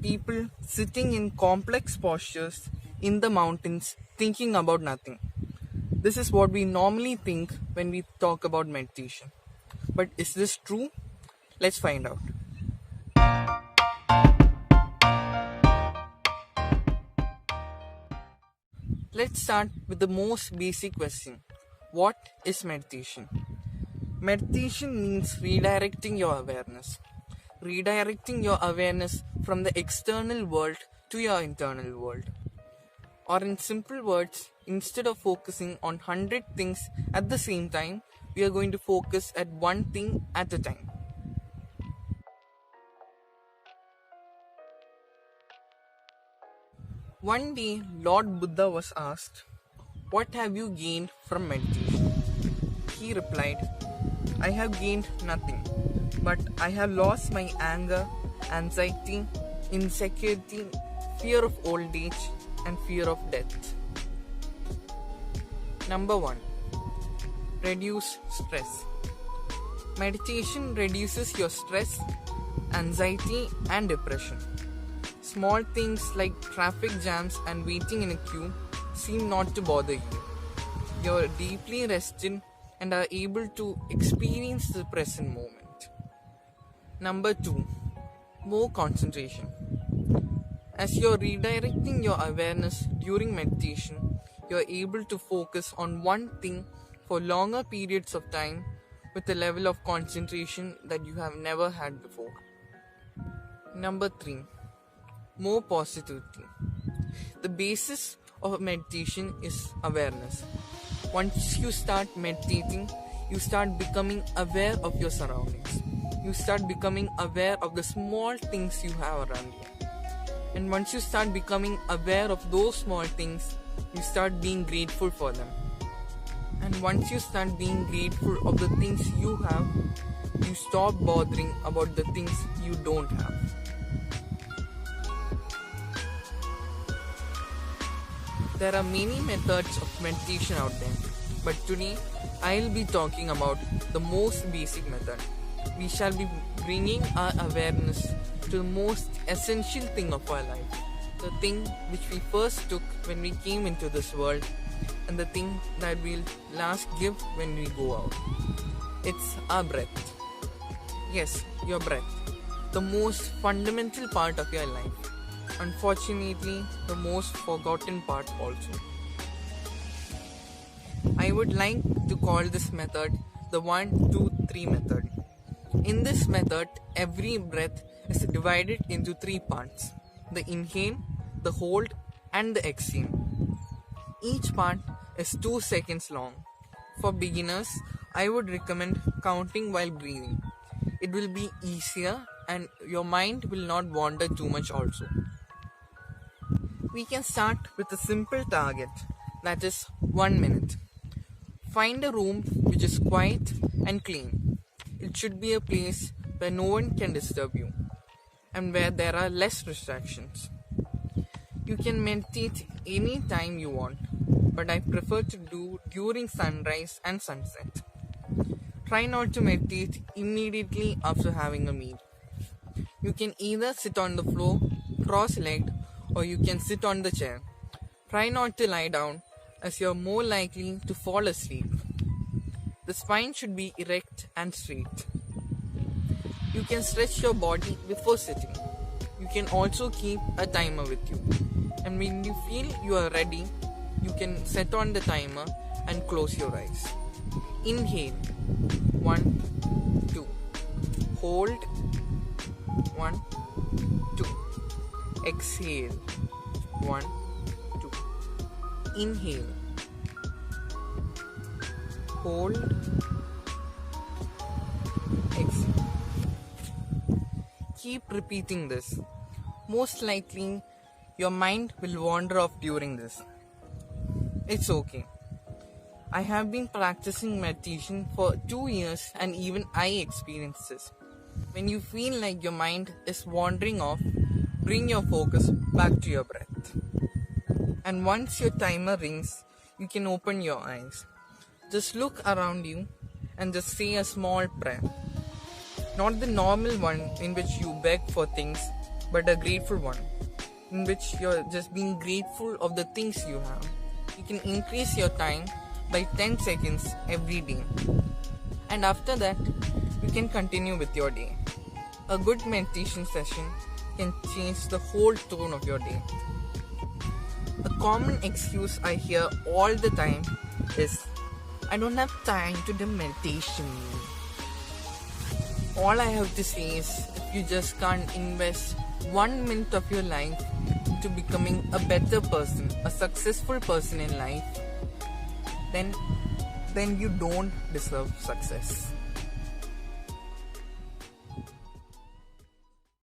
people sitting in complex postures in the mountains thinking about nothing. This is what we normally think when we talk about meditation. But is this true? Let's find out. Let's start with the most basic question. What is meditation? Meditation means redirecting your awareness. Redirecting your awareness from the external world to your internal world. Or in simple words, instead of focusing on 100 things at the same time, we are going to focus at one thing at a time. One day, Lord Buddha was asked, "What have you gained from meditation?" He replied, "I have gained nothing, but I have lost my anger, anxiety, insecurity, fear of old age, and fear of death." Number 1. Reduce stress. Meditation reduces your stress, anxiety, and depression. Small things like traffic jams and waiting in a queue seem not to bother you. You're deeply rested and are able to experience the present moment. Number 2. More concentration. As you're redirecting your awareness during meditation, you're able to focus on one thing for longer periods of time with a level of concentration that you have never had before. Number 3. More positivity. The basis of meditation is awareness. Once you start meditating, you start becoming aware of your surroundings. You start becoming aware of the small things you have around you. And once you start becoming aware of those small things, you start being grateful for them. And once you start being grateful of the things you have, you stop bothering about the things you don't have. There are many methods of meditation out there, but today I'll be talking about the most basic method. We shall be bringing our awareness to the most essential thing of our life, the thing which we first took when we came into this world, and the thing that we'll last give when we go out. It's our breath. Yes, your breath. The most fundamental part of your life. Unfortunately, the most forgotten part also. I would like to call this method the 1, 2, 3 method. In this method, every breath is divided into 3 parts: the inhale, the hold, and the exhale. Each part is 2 seconds long. For beginners, I would recommend counting while breathing. It will be easier and your mind will not wander too much also. We can start with a simple target, that is 1 minute. Find a room which is quiet and clean. It should be a place where no one can disturb you and where there are less distractions. You can meditate any time you want, but I prefer to do during sunrise and sunset. Try not to meditate immediately after having a meal. You can either sit on the floor, cross-legged, or you can sit on the chair. Try not to lie down, as you're more likely to fall asleep. The spine should be erect and straight. You can stretch your body before sitting. You can also keep a timer with you. And when you feel you are ready, you can set on the timer and close your eyes. Inhale. 1, 2. Hold. 1, 2. Exhale. 1, 2. Inhale. Hold. Exhale. Keep repeating this. Most likely, your mind will wander off during this. It's okay. I have been practicing meditation for 2 years and even I experience this. When you feel like your mind is wandering off, bring your focus back to your breath. And once your timer rings, you can open your eyes. Just look around you and just say a small prayer. Not the normal one in which you beg for things, but a grateful one, in which you're just being grateful of the things you have. You can increase your time by 10 seconds every day. And after that, you can continue with your day. A good meditation session can change the whole tone of your day. A common excuse I hear all the time is, I don't have time to do meditation. All I have to say is, if you just can't invest 1 minute of your life into becoming a better person, a successful person in life, then you don't deserve success.